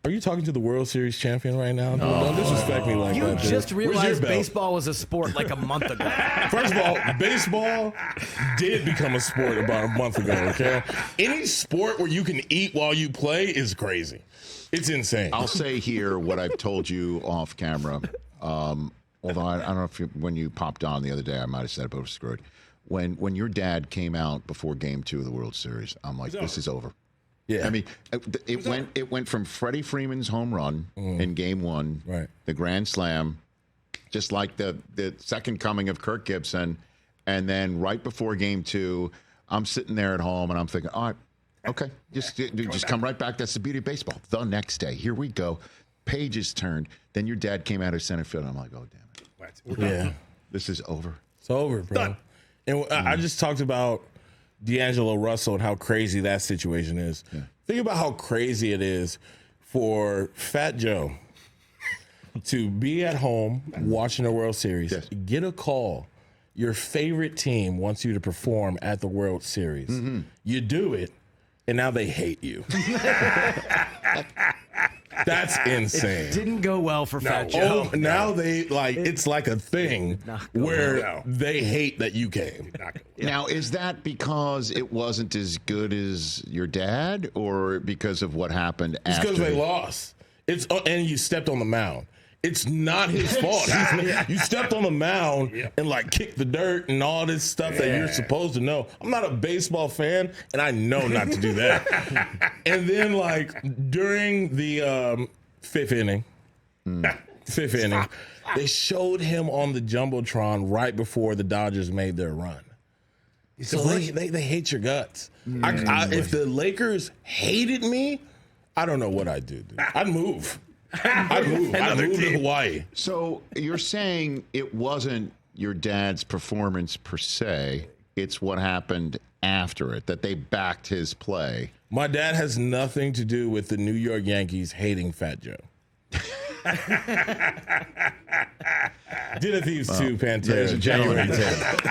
Are you talking to the World Series champion right now? No. Don't disrespect me like that. You just realized belt? baseball was a sport like a month ago. First of all, baseball did become a sport about a month ago, okay? Any sport where you can eat while you play is crazy. It's insane. I'll say here what I've told you off camera. Although I don't know if when you popped on the other day, I might have said it, but it was screwed. When your dad came out before Game 2 of the World Series, I'm like, this is over. Yeah. I mean, it went from Freddie Freeman's home run in Game 1, right, the grand slam, just like the second coming of Kirk Gibson, and then right before Game 2, I'm sitting there at home and I'm thinking, all right, okay, just come right back. That's the beauty of baseball. The next day, here we go. Pages turned. Then your dad came out of center field. And I'm like, oh damn it, yeah, this is over. It's over, bro. Done. And I just talked about D'Angelo Russell and how crazy that situation is. Yeah. Think about how crazy it is for Fat Joe to be at home watching the World Series, get a call. Your favorite team wants you to perform at the World Series. Mm-hmm. You do it, and now they hate you. That's insane. It didn't go well for Fat Joe. Oh, now they it's like a thing where they hate that you came. Now, is that because it wasn't as good as your dad, or because of what happened after? It's because they lost. And you stepped on the mound. It's not his fault. You stepped on the mound and kicked the dirt and all this stuff that you're supposed to know. I'm not a baseball fan, and I know not to do that. And then during the fifth inning, they showed him on the Jumbotron right before the Dodgers made their run. So they hate your guts. If the Lakers hated me, I don't know what I'd do, dude. I'd move. I'd move to Hawaii. So you're saying it wasn't your dad's performance per se, it's what happened after it, that they backed his play. My dad has nothing to do with the New York Yankees hating Fat Joe. Did a Thieves 2, Pantera, January 10th.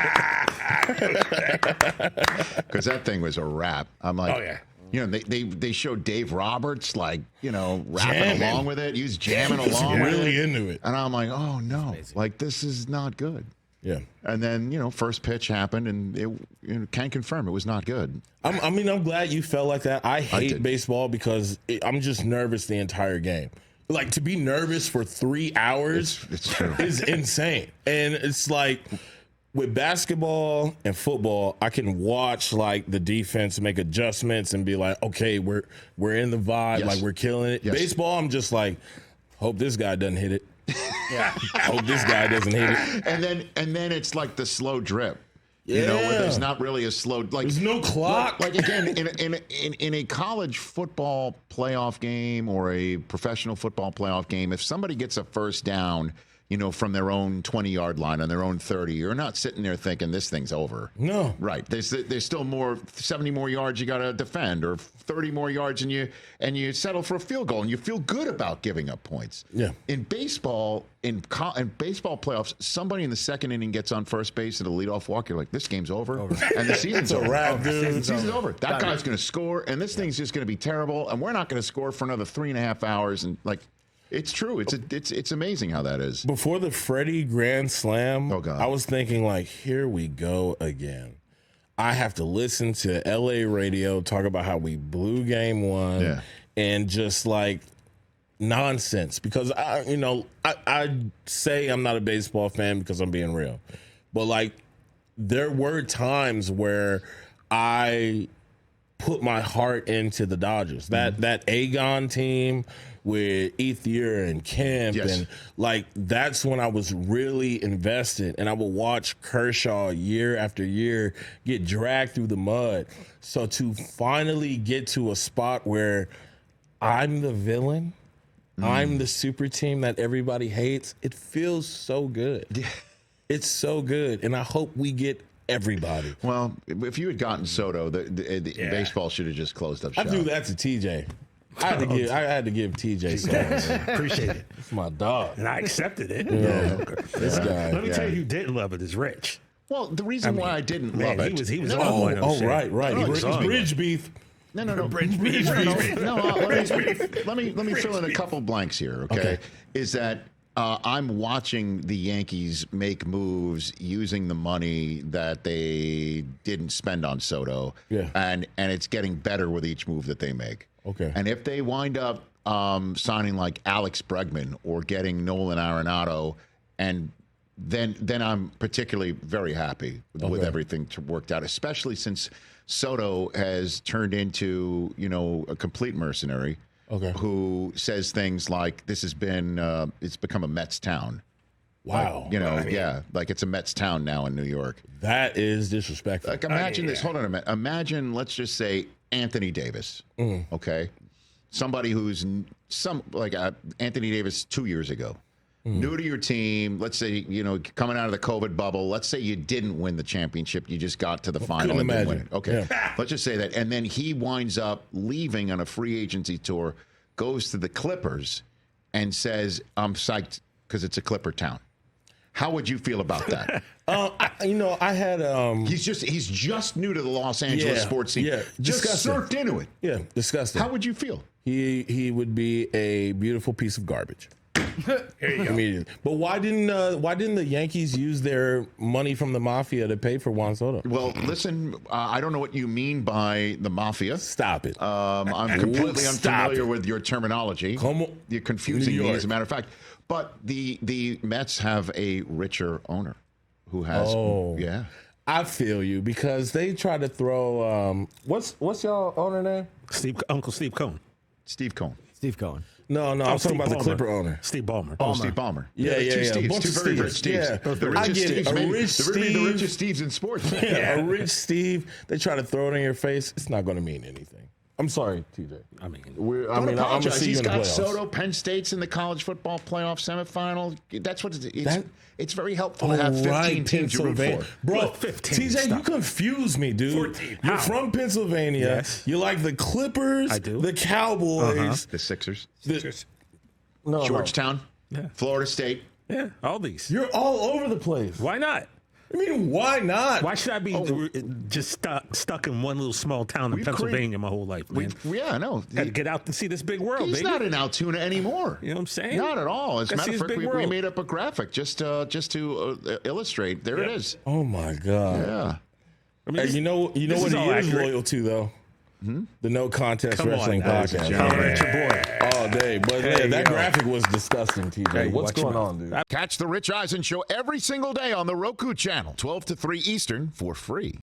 Because that thing was a wrap. I'm like, oh, yeah. You know, they showed Dave Roberts, rapping along with it. He was jamming along with it. Really into it. And I'm like, oh, no. This is not good. Yeah. And then, first pitch happened, and it can confirm it was not good. I'm glad you felt like that. I hate baseball because I'm just nervous the entire game. To be nervous for 3 hours is insane. And it's with basketball and football, I can watch the defense make adjustments and be like, okay, we're in the vibe, we're killing it. Yes. Baseball, I'm just hope this guy doesn't hit it. Yeah, hope this guy doesn't hit it. And then it's the slow drip. Yeah. Where there's not really a slow there's no clock. Again, in a college football playoff game or a professional football playoff game, if somebody gets a first down, from their own 20-yard line on their own 30, you're not sitting there thinking this thing's over. No. Right. There's still 70 more yards you got to defend, or 30 more yards, and you settle for a field goal, and you feel good about giving up points. Yeah. In baseball, in baseball playoffs, somebody in the second inning gets on first base at a leadoff walk. You're like, this game's over. And the season's over. Wrap, dude. The season's over. That guy's going to score, and this thing's just going to be terrible, and we're not going to score for another 3.5 hours, and it's true. It's amazing how that is. Before the Freddie Grand Slam, God. I was thinking here we go again. I have to listen to LA radio talk about how we blew game 1 and just nonsense, because I say I'm not a baseball fan because I'm being real. But there were times where I put my heart into the Dodgers. That Agon team with Ethier and Kemp, and that's when I was really invested, and I would watch Kershaw year after year get dragged through the mud. So to finally get to a spot where I'm the villain, I'm the super team that everybody hates, it feels so good. Yeah. It's so good, and I hope we get everybody. Well, if you had gotten Soto, the baseball should have just closed up shop. I threw that to TJ. I had to give TJ something. Appreciate it. It's my dog. And I accepted it. This guy. Let me tell you who didn't love it is Rich. Well, the reason why I didn't love it. He was on one. Right. Bridge beef. No. Bridge beef. Let me fill in a couple blanks here. Okay. Is that I'm watching the Yankees make moves using the money that they didn't spend on Soto. Yeah. And it's getting better with each move that they make. Okay. And if they wind up signing like Alex Bregman or getting Nolan Arenado, and then I'm particularly very happy with everything worked out, especially since Soto has turned into, a complete mercenary. Who says things like, this has been, it's become a Mets town. Wow. Like, like it's a Mets town now in New York. That is disrespectful. Like, imagine this. Hold on a minute. Imagine, let's just say, Anthony Davis. Okay. Somebody who's Anthony Davis 2 years ago. New to your team. Let's say, coming out of the COVID bubble. Let's say you didn't win the championship. You just got to the final and didn't win it. Okay. Yeah. Let's just say that. And then he winds up leaving on a free agency tour, goes to the Clippers, and says, I'm psyched because it's a Clipper town. How would you feel about that? I had he's just new to the Los Angeles sports scene. Yeah, just disgusting. surfed into it. Yeah, disgusting. How would you feel? He would be a beautiful piece of garbage. Here you go. Immediately. But why didn't the Yankees use their money from the mafia to pay for Juan Soto? Well, listen, I don't know what you mean by the mafia. Stop it. I'm completely unfamiliar with your terminology. You're confusing me, as a matter of fact. But the Mets have a richer owner who has, I feel you, because they try to throw what's y'all owner name? Uncle Steve Cohen. Steve Cohen. Steve Cohen. No, I'm talking about the Clipper owner. Steve Ballmer. Oh, Steve Ballmer. Yeah. Two Steves. Two very rich Steves. Yeah. The richest Steves. The richest Steves in sports. Yeah, a rich Steve. They try to throw it in your face. It's not going to mean anything. I'm sorry, TJ. Don't apologize. He's got Soto. Penn State's in the college football playoff semifinal. That's what it's very helpful to have 15 teams to root for. Bro, 15, TJ, you confuse me, dude. 14. You're from Pennsylvania. Yes. You like the Clippers, I do. The Cowboys, The Sixers. Georgetown, Florida State. Yeah, all these. You're all over the place. Why not? I mean, why not? Why should I be just stuck in one little small town in Pennsylvania my whole life, man? I know. Got to get out to see this big world, He's baby. not in Altoona anymore. You know what I'm saying? Not at all. As a matter of fact, we made up a graphic just to illustrate. There it is. Oh my God. Yeah. I mean, You know what he is loyal to, though? The No Contest Wrestling Podcast. Your boy. All day. But that graphic was disgusting, TJ. Hey, What's going on, dude? Catch the Rich Eisen Show every single day on the Roku channel, 12 to 3 Eastern, for free.